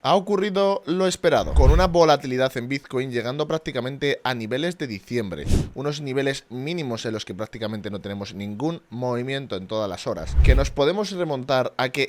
Ha ocurrido lo esperado, con una volatilidad en Bitcoin llegando prácticamente a niveles de diciembre, unos niveles mínimos en los que prácticamente no tenemos ningún movimiento en todas las horas, que nos podemos remontar a que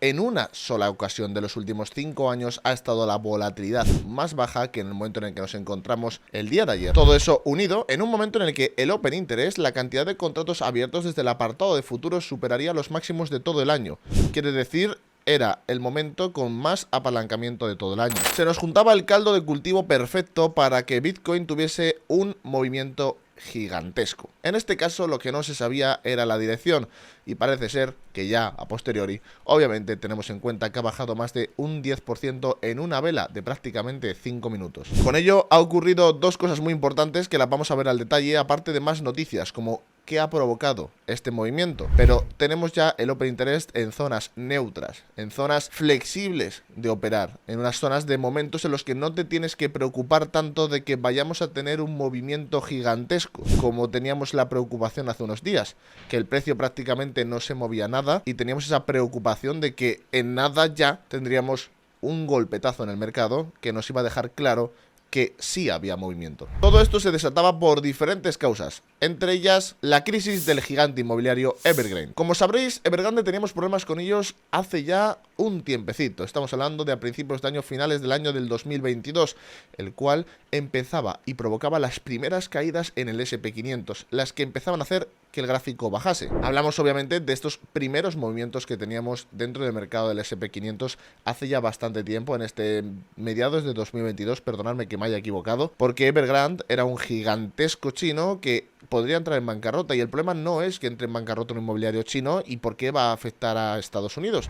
en una sola ocasión de los últimos 5 años ha estado la volatilidad más baja que en el momento en el que nos encontramos el día de ayer. Todo eso unido en un momento en el que el Open Interest, la cantidad de contratos abiertos desde el apartado de futuros superaría los máximos de todo el año. Quiere decir, era el momento con más apalancamiento de todo el año. Se nos juntaba el caldo de cultivo perfecto para que Bitcoin tuviese un movimiento gigantesco. En este caso lo que no se sabía era la dirección y parece ser que ya a posteriori obviamente tenemos en cuenta que ha bajado más de un 10% en una vela de prácticamente 5 minutos. Con ello ha ocurrido dos cosas muy importantes que las vamos a ver al detalle, aparte de más noticias como qué ha provocado este movimiento. Pero tenemos ya el Open Interest en zonas neutras, en zonas flexibles de operar, en unas zonas de momentos en los que no te tienes que preocupar tanto de que vayamos a tener un movimiento gigantesco, como teníamos la preocupación hace unos días, que el precio prácticamente no se movía nada y teníamos esa preocupación de que en nada ya tendríamos un golpetazo en el mercado que nos iba a dejar claro que sí había movimiento. Todo esto se desataba por diferentes causas, entre ellas la crisis del gigante inmobiliario Evergrande. Como sabréis, Evergrande teníamos problemas con ellos hace ya un tiempecito. Estamos hablando de a principios de año, finales del año del 2022, el cual empezaba y provocaba las primeras caídas en el SP500, las que empezaban a hacer que el gráfico bajase. Hablamos obviamente de estos primeros movimientos que teníamos dentro del mercado del SP500 hace ya bastante tiempo, en mediados de 2022, perdonadme que me haya equivocado, porque Evergrande era un gigantesco chino que podría entrar en bancarrota, y el problema no es que entre en bancarrota un inmobiliario chino y por qué va a afectar a Estados Unidos.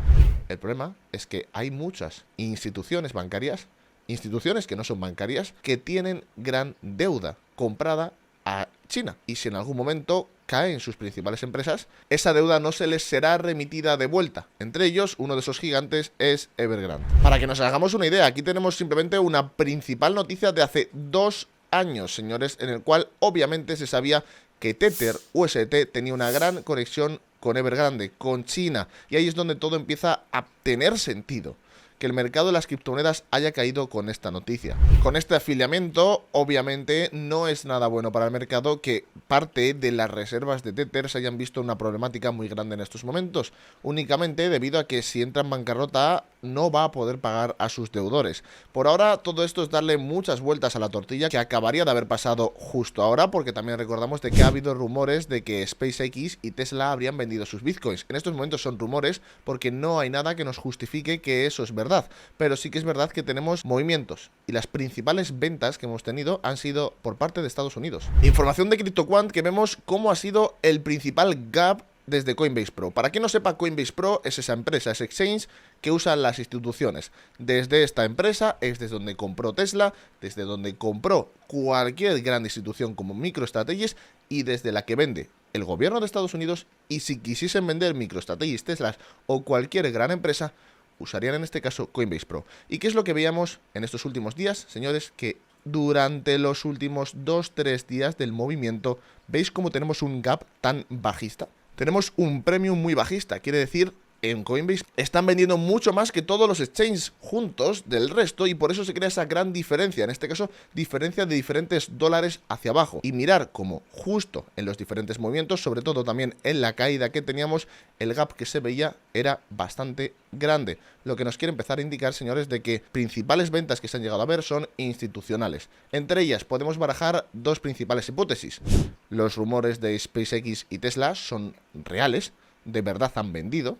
El problema es que hay muchas instituciones bancarias, instituciones que no son bancarias, que tienen gran deuda comprada a China, y si en algún momento caen sus principales empresas, esa deuda no se les será remitida de vuelta. Entre ellos, uno de esos gigantes es Evergrande. Para que nos hagamos una idea, aquí tenemos simplemente una principal noticia de hace 2 años, señores, en el cual obviamente se sabía que Tether UST tenía una gran conexión con Evergrande, con China, y ahí es donde todo empieza a tener sentido. Que el mercado de las criptomonedas haya caído con esta noticia. Con este afiliamiento, obviamente, no es nada bueno para el mercado que parte de las reservas de Tether se hayan visto una problemática muy grande en estos momentos, únicamente debido a que si entra en bancarrota no va a poder pagar a sus deudores. Por ahora, todo esto es darle muchas vueltas a la tortilla, que acabaría de haber pasado justo ahora, porque también recordamos de que ha habido rumores de que SpaceX y Tesla habrían vendido sus bitcoins. En estos momentos son rumores porque no hay nada que nos justifique que eso es verdad, pero sí que es verdad que tenemos movimientos y las principales ventas que hemos tenido han sido por parte de Estados Unidos. Información de CryptoQuant que vemos cómo ha sido el principal gap desde Coinbase Pro. Para quien no sepa, Coinbase Pro es esa empresa, ese exchange que usan las instituciones. Desde esta empresa es desde donde compró Tesla, desde donde compró cualquier gran institución como MicroStrategy y desde la que vende el gobierno de Estados Unidos, y si quisiesen vender MicroStrategy, Tesla o cualquier gran empresa, usarían en este caso Coinbase Pro. ¿Y qué es lo que veíamos en estos últimos días, señores? Que durante los últimos 2-3 días del movimiento, ¿veis cómo tenemos un gap tan bajista? Tenemos un premium muy bajista, quiere decir, en Coinbase están vendiendo mucho más que todos los exchanges juntos del resto, y por eso se crea esa gran diferencia, en este caso diferencia de diferentes dólares hacia abajo, y mirar cómo justo en los diferentes movimientos, sobre todo también en la caída que teníamos, el gap que se veía era bastante grande, lo que nos quiere empezar a indicar, señores, de que principales ventas que se han llegado a ver son institucionales. Entre ellas podemos barajar dos principales hipótesis. Los rumores de SpaceX y Tesla son reales, de verdad han vendido.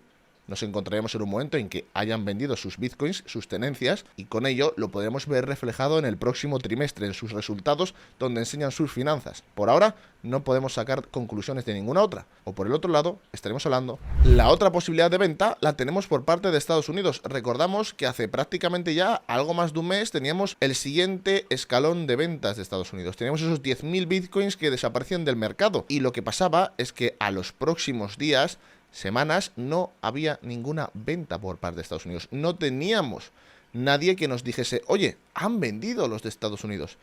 Nos encontraremos en un momento en que hayan vendido sus bitcoins, sus tenencias, y con ello lo podremos ver reflejado en el próximo trimestre, en sus resultados, donde enseñan sus finanzas. Por ahora no podemos sacar conclusiones de ninguna otra. O por el otro lado, estaremos hablando, la otra posibilidad de venta la tenemos por parte de Estados Unidos. Recordamos que hace prácticamente ya algo más de un mes teníamos el siguiente escalón de ventas de Estados Unidos. Teníamos esos 10.000 bitcoins que desaparecían del mercado, y lo que pasaba es que a los próximos días, semanas, no había ninguna venta por parte de Estados Unidos. No teníamos nadie que nos dijese, oye, han vendido los de Estados Unidos.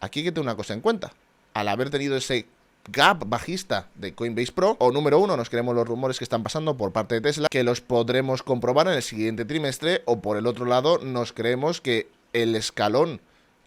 Aquí hay que tener una cosa en cuenta. Al haber tenido ese gap bajista de Coinbase Pro, o número 1, nos creemos los rumores que están pasando por parte de Tesla, que los podremos comprobar en el siguiente trimestre, o por el otro lado nos creemos que el escalón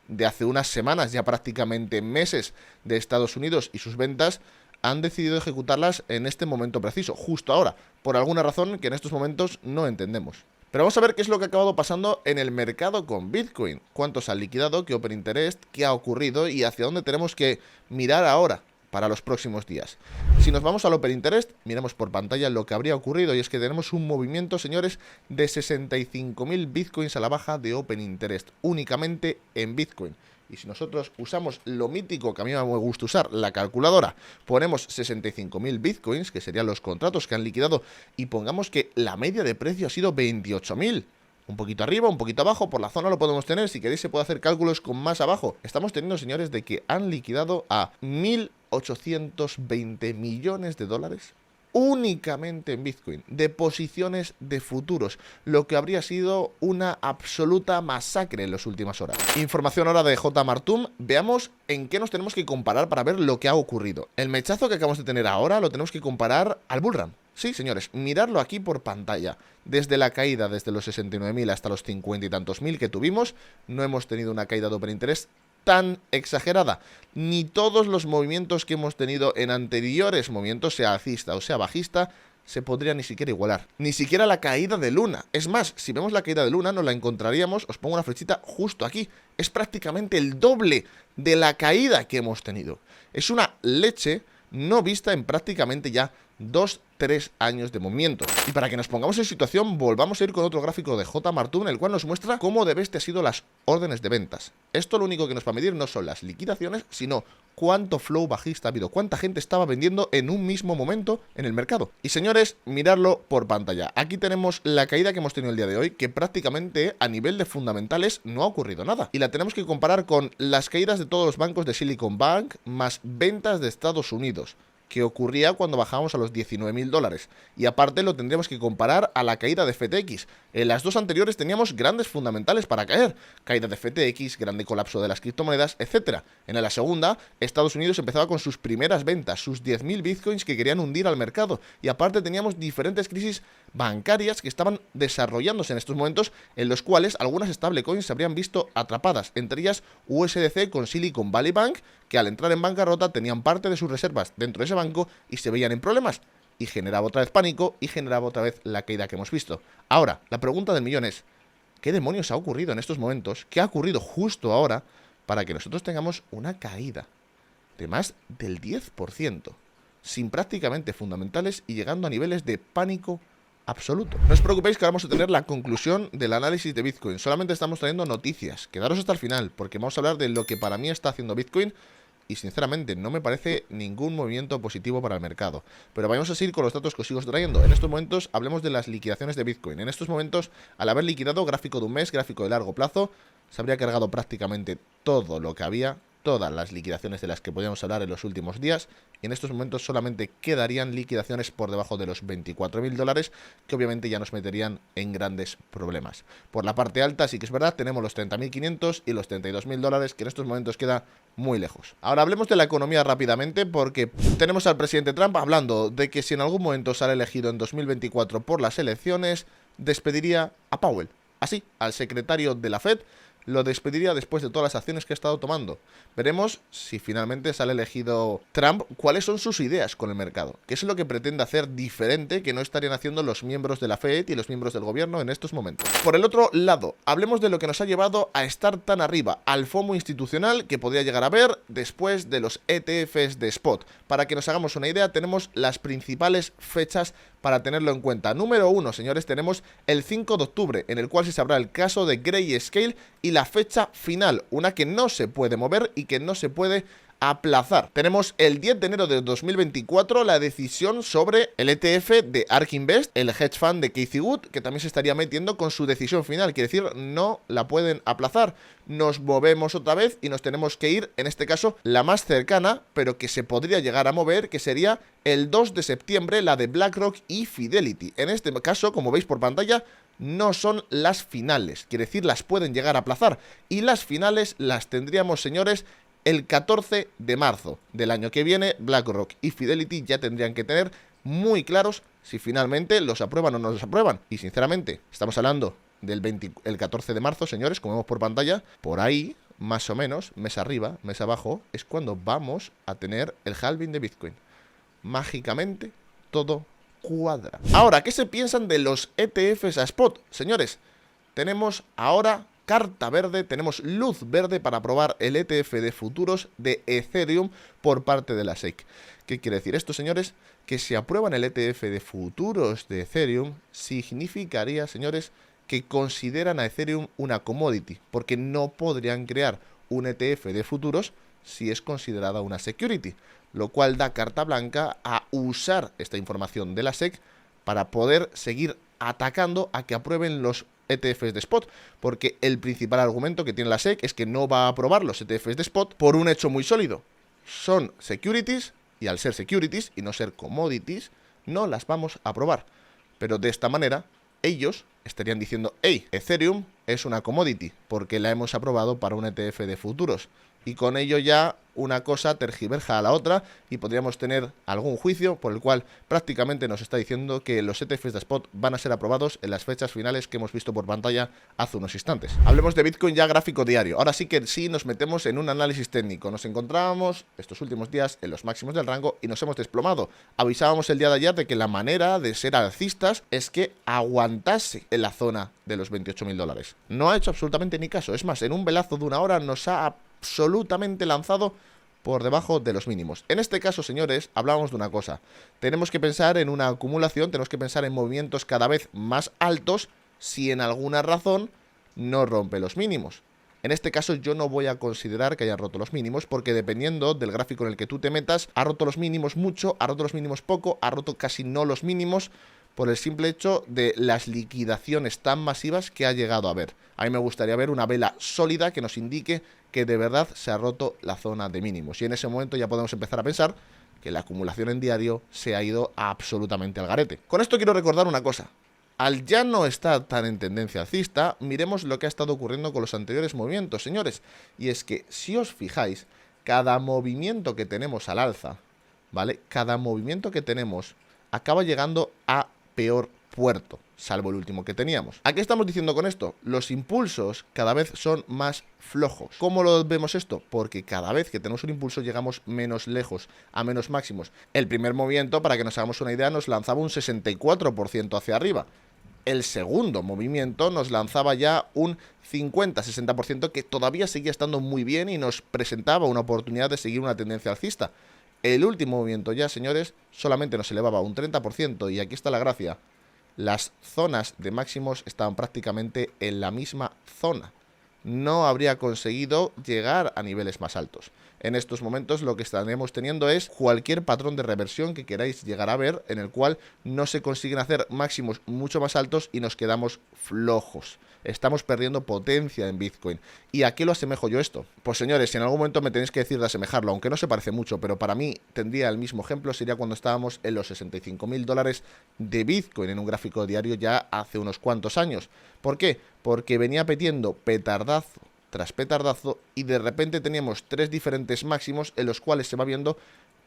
de hace unas semanas, ya prácticamente meses, de Estados Unidos y sus ventas han decidido ejecutarlas en este momento preciso, justo ahora, por alguna razón que en estos momentos no entendemos. Pero vamos a ver qué es lo que ha acabado pasando en el mercado con Bitcoin. Cuántos han liquidado, qué Open Interest, qué ha ocurrido y hacia dónde tenemos que mirar ahora para los próximos días. Si nos vamos al Open Interest, miramos por pantalla lo que habría ocurrido y es que tenemos un movimiento, señores, de 65.000 Bitcoins a la baja de Open Interest, únicamente en Bitcoin. Y si nosotros usamos lo mítico que a mí me gusta usar, la calculadora, ponemos 65.000 Bitcoins, que serían los contratos que han liquidado, y pongamos que la media de precio ha sido 28.000. Un poquito arriba, un poquito abajo, por la zona lo podemos tener, si queréis se puede hacer cálculos con más abajo. Estamos teniendo, señores, de que han liquidado a 1.820 millones de dólares únicamente en Bitcoin, de posiciones de futuros, lo que habría sido una absoluta masacre en las últimas horas. Información ahora de J. Martum, veamos en qué nos tenemos que comparar para ver lo que ha ocurrido. El mechazo que acabamos de tener ahora lo tenemos que comparar al bullrun. Sí, señores, miradlo aquí por pantalla. Desde la caída, desde los 69.000 hasta los 50 y tantos mil que tuvimos, no hemos tenido una caída de Open Interest tan exagerada. Ni todos los movimientos que hemos tenido en anteriores movimientos, sea alcista o sea bajista, se podría ni siquiera igualar. Ni siquiera la caída de Luna. Es más, si vemos la caída de Luna, nos la encontraríamos, os pongo una flechita justo aquí. Es prácticamente el doble de la caída que hemos tenido. Es una leche no vista en prácticamente ya 2-3 años de movimiento. Y para que nos pongamos en situación, volvamos a ir con otro gráfico de J. Martum, en el cual nos muestra cómo de bestia han sido las órdenes de ventas. Esto lo único que nos va a medir no son las liquidaciones, sino cuánto flow bajista ha habido, cuánta gente estaba vendiendo en un mismo momento en el mercado. Y señores, miradlo por pantalla. Aquí tenemos la caída que hemos tenido el día de hoy, que prácticamente a nivel de fundamentales no ha ocurrido nada. Y la tenemos que comparar con las caídas de todos los bancos de Silicon Bank, más ventas de Estados Unidos, que ocurría cuando bajábamos a los 19.000 dólares. Y aparte lo tendríamos que comparar a la caída de FTX. En las dos anteriores teníamos grandes fundamentales para caer. Caída de FTX, grande colapso de las criptomonedas, etc. En la segunda, Estados Unidos empezaba con sus primeras ventas, sus 10.000 bitcoins que querían hundir al mercado. Y aparte teníamos diferentes crisis bancarias que estaban desarrollándose en estos momentos, en los cuales algunas stablecoins se habrían visto atrapadas, entre ellas USDC con Silicon Valley Bank, que al entrar en bancarrota tenían parte de sus reservas dentro de ese banco y se veían en problemas, y generaba otra vez pánico y generaba otra vez la caída que hemos visto. Ahora, la pregunta del millón es, ¿qué demonios ha ocurrido en estos momentos? ¿Qué ha ocurrido justo ahora para que nosotros tengamos una caída de más del 10%, sin prácticamente fundamentales y llegando a niveles de pánico absoluto? No os preocupéis que ahora vamos a tener la conclusión del análisis de Bitcoin. Solamente estamos trayendo noticias. Quedaros hasta el final, porque vamos a hablar de lo que para mí está haciendo Bitcoin. Y sinceramente no me parece ningún movimiento positivo para el mercado. Pero vamos a seguir con los datos que os sigo trayendo. En estos momentos hablemos de las liquidaciones de Bitcoin. En estos momentos, al haber liquidado, gráfico de un mes, gráfico de largo plazo, se habría cargado prácticamente todo lo que había, todas las liquidaciones de las que podíamos hablar en los últimos días, y en estos momentos solamente quedarían liquidaciones por debajo de los 24.000 dólares, que obviamente ya nos meterían en grandes problemas. Por la parte alta sí que es verdad, tenemos los 30.500 y los 32.000 dólares, que en estos momentos queda muy lejos. Ahora hablemos de la economía rápidamente, porque tenemos al presidente Trump hablando de que si en algún momento sale elegido en 2024 por las elecciones, despediría a Powell. Así, al secretario de la Fed, lo despediría después de todas las acciones que ha estado tomando. Veremos si finalmente sale elegido Trump, cuáles son sus ideas con el mercado, qué es lo que pretende hacer diferente que no estarían haciendo los miembros de la Fed y los miembros del gobierno en estos momentos. Por el otro lado, hablemos de lo que nos ha llevado a estar tan arriba, al FOMO institucional que podría llegar a ver después de los ETFs de spot. Para que nos hagamos una idea, tenemos las principales fechas para tenerlo en cuenta. Número 1, señores, tenemos el 5 de octubre, en el cual se sabrá el caso de Grayscale y la fecha final, una que no se puede mover y que no se puede aplazar. Tenemos el 10 de enero de 2024 la decisión sobre el ETF de ARK Invest, el hedge fund de Cathie Wood, que también se estaría metiendo con su decisión final, quiere decir, no la pueden aplazar. Nos movemos otra vez y nos tenemos que ir, en este caso, la más cercana, pero que se podría llegar a mover, que sería el 2 de septiembre, la de BlackRock y Fidelity. En este caso, como veis por pantalla, no son las finales, quiere decir, las pueden llegar a aplazar. Y las finales las tendríamos, señores, El 14 de marzo del año que viene, BlackRock y Fidelity ya tendrían que tener muy claros si finalmente los aprueban o no los aprueban. Y sinceramente, estamos hablando del el 14 de marzo, señores, como vemos por pantalla, por ahí, más o menos, mes arriba, mes abajo, es cuando vamos a tener el halving de Bitcoin. Mágicamente, todo cuadra. Ahora, ¿qué se piensan de los ETFs a spot? Señores, tenemos ahora carta verde, tenemos luz verde para aprobar el ETF de futuros de Ethereum por parte de la SEC. ¿Qué quiere decir esto, señores? Que si aprueban el ETF de futuros de Ethereum, significaría, señores, que consideran a Ethereum una commodity, porque no podrían crear un ETF de futuros si es considerada una security, lo cual da carta blanca a usar esta información de la SEC para poder seguir atacando a que aprueben los ETFs de spot, porque el principal argumento que tiene la SEC es que no va a aprobar los ETFs de spot por un hecho muy sólido. Son securities, y al ser securities y no ser commodities, no las vamos a aprobar. Pero de esta manera, ellos estarían diciendo, hey, Ethereum es una commodity, porque la hemos aprobado para un ETF de futuros. Y con ello ya una cosa tergiversa a la otra y podríamos tener algún juicio por el cual prácticamente nos está diciendo que los ETFs de spot van a ser aprobados en las fechas finales que hemos visto por pantalla hace unos instantes. Hablemos de Bitcoin ya gráfico diario. Ahora sí que sí nos metemos en un análisis técnico. Nos encontrábamos estos últimos días en los máximos del rango y nos hemos desplomado. Avisábamos el día de ayer de que la manera de ser alcistas es que aguantase en la zona de los 28.000 dólares. No ha hecho absolutamente ni caso. Es más, en un velazo de una hora nos ha absolutamente lanzado por debajo de los mínimos. En este caso, señores, hablábamos de una cosa. Tenemos que pensar en una acumulación, tenemos que pensar en movimientos cada vez más altos si en alguna razón no rompe los mínimos. En este caso yo no voy a considerar que haya roto los mínimos porque dependiendo del gráfico en el que tú te metas, ha roto los mínimos mucho, ha roto los mínimos poco, ha roto casi no los mínimos por el simple hecho de las liquidaciones tan masivas que ha llegado a haber. A mí me gustaría ver una vela sólida que nos indique que de verdad se ha roto la zona de mínimos. Y en ese momento ya podemos empezar a pensar que la acumulación en diario se ha ido absolutamente al garete. Con esto quiero recordar una cosa. Al ya no estar tan en tendencia alcista, miremos lo que ha estado ocurriendo con los anteriores movimientos, señores. Y es que, si os fijáis, cada movimiento que tenemos al alza, ¿vale? Cada movimiento que tenemos acaba llegando a peor puerto, salvo el último que teníamos. ¿A qué estamos diciendo con esto? Los impulsos cada vez son más flojos. ¿Cómo lo vemos esto? Porque cada vez que tenemos un impulso llegamos menos lejos, a menos máximos. El primer movimiento, para que nos hagamos una idea, nos lanzaba un 64% hacia arriba. El segundo movimiento nos lanzaba ya un 50-60% que todavía seguía estando muy bien y nos presentaba una oportunidad de seguir una tendencia alcista. El último movimiento ya, señores, solamente nos elevaba un 30% y aquí está la gracia. Las zonas de máximos estaban prácticamente en la misma zona. No habría conseguido llegar a niveles más altos. En estos momentos lo que estaremos teniendo es cualquier patrón de reversión que queráis llegar a ver en el cual no se consiguen hacer máximos mucho más altos y nos quedamos flojos. Estamos perdiendo potencia en Bitcoin. ¿Y a qué lo asemejo yo esto? Pues señores, si en algún momento me tenéis que decir de asemejarlo, aunque no se parece mucho, pero para mí tendría el mismo ejemplo, sería cuando estábamos en los 65.000 dólares de Bitcoin en un gráfico diario ya hace unos cuantos años. ¿Por qué? Porque venía petiendo petardazo tras petardazo y de repente teníamos tres diferentes máximos en los cuales se va viendo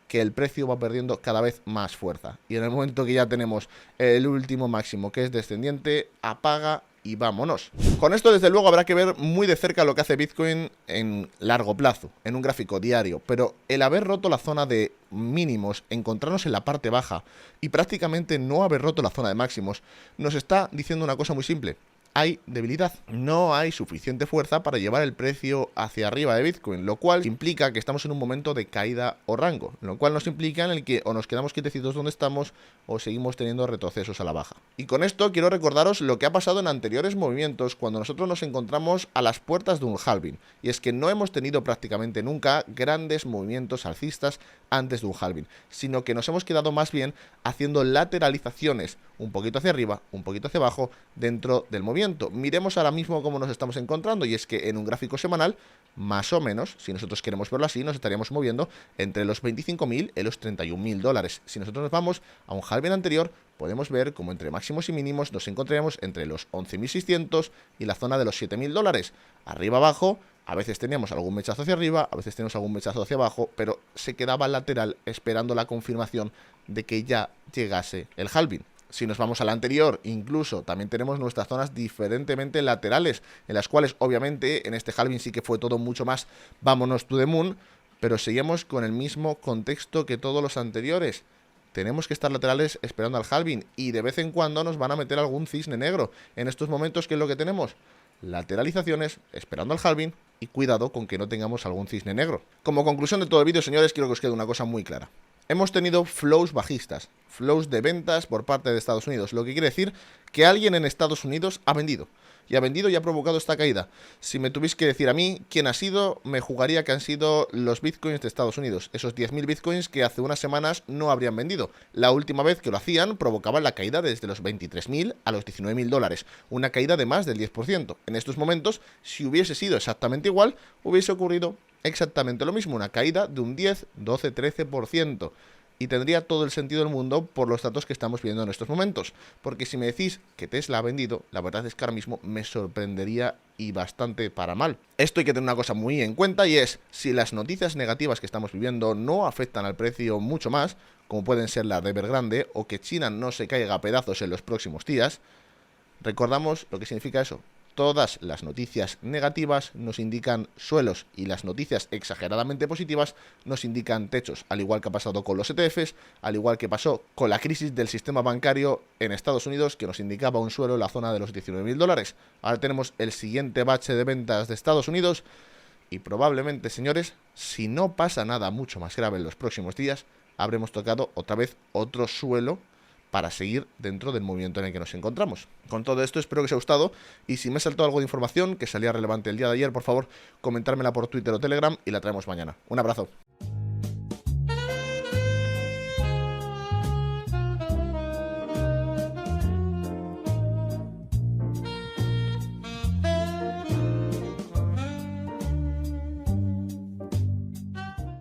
que el precio va perdiendo cada vez más fuerza. Y en el momento que ya tenemos el último máximo que es descendiente, apaga y vámonos. Con esto desde luego habrá que ver muy de cerca lo que hace Bitcoin en largo plazo, en un gráfico diario, pero el haber roto la zona de mínimos, encontrarnos en la parte baja y prácticamente no haber roto la zona de máximos, nos está diciendo una cosa muy simple. Hay debilidad, no hay suficiente fuerza para llevar el precio hacia arriba de Bitcoin, lo cual implica que estamos en un momento de caída o rango, lo cual nos implica en el que o nos quedamos quietecitos donde estamos o seguimos teniendo retrocesos a la baja. Y con esto quiero recordaros lo que ha pasado en anteriores movimientos cuando nosotros nos encontramos a las puertas de un halving, y es que no hemos tenido prácticamente nunca grandes movimientos alcistas antes de un halving, sino que nos hemos quedado más bien haciendo lateralizaciones un poquito hacia arriba, un poquito hacia abajo dentro del movimiento. Miremos ahora mismo cómo nos estamos encontrando, y es que en un gráfico semanal, más o menos, si nosotros queremos verlo así, nos estaríamos moviendo entre los 25.000 y los 31.000 dólares. Si nosotros nos vamos a un halving anterior, podemos ver como entre máximos y mínimos nos encontraríamos entre los 11.600 y la zona de los 7.000 dólares. Arriba abajo A veces teníamos algún mechazo hacia arriba, a veces teníamos algún mechazo hacia abajo, pero se quedaba lateral esperando la confirmación de que ya llegase el halving. Si nos vamos a la anterior, incluso también tenemos nuestras zonas diferentemente laterales, en las cuales obviamente en este halving sí que fue todo mucho más vámonos to the moon, pero seguimos con el mismo contexto que todos los anteriores. Tenemos que estar laterales esperando al halving y de vez en cuando nos van a meter algún cisne negro. En estos momentos, ¿qué es lo que tenemos? Lateralizaciones, esperando al halving y cuidado con que no tengamos algún cisne negro. Como conclusión de todo el vídeo, señores, quiero que os quede una cosa muy clara. Hemos tenido flows bajistas, flows de ventas por parte de Estados Unidos, lo que quiere decir que alguien en Estados Unidos ha vendido. Y ha vendido y ha provocado esta caída. Si me tuvierais que decir a mí quién ha sido, me jugaría que han sido los bitcoins de Estados Unidos. Esos 10.000 bitcoins que hace unas semanas no habrían vendido. La última vez que lo hacían provocaban la caída desde los 23.000 a los 19.000 dólares. Una caída de más del 10%. En estos momentos, si hubiese sido exactamente igual, hubiese ocurrido exactamente lo mismo. Una caída de un 10, 12, 13%. Y tendría todo el sentido del mundo por los datos que estamos viendo en estos momentos. Porque si me decís que Tesla ha vendido, la verdad es que ahora mismo me sorprendería y bastante para mal. Esto hay que tener una cosa muy en cuenta y es, si las noticias negativas que estamos viviendo no afectan al precio mucho más, como pueden ser la de Evergrande o que China no se caiga a pedazos en los próximos días, recordamos lo que significa eso. Todas las noticias negativas nos indican suelos y las noticias exageradamente positivas nos indican techos, al igual que ha pasado con los ETFs, al igual que pasó con la crisis del sistema bancario en Estados Unidos, que nos indicaba un suelo en la zona de los 19.000 dólares. Ahora tenemos el siguiente bache de ventas de Estados Unidos y probablemente, señores, si no pasa nada mucho más grave en los próximos días, habremos tocado otra vez otro suelo para seguir dentro del movimiento en el que nos encontramos. Con todo esto espero que os haya gustado y si me ha saltado algo de información que salía relevante el día de ayer, por favor, comentármela por Twitter o Telegram y la traemos mañana. Un abrazo.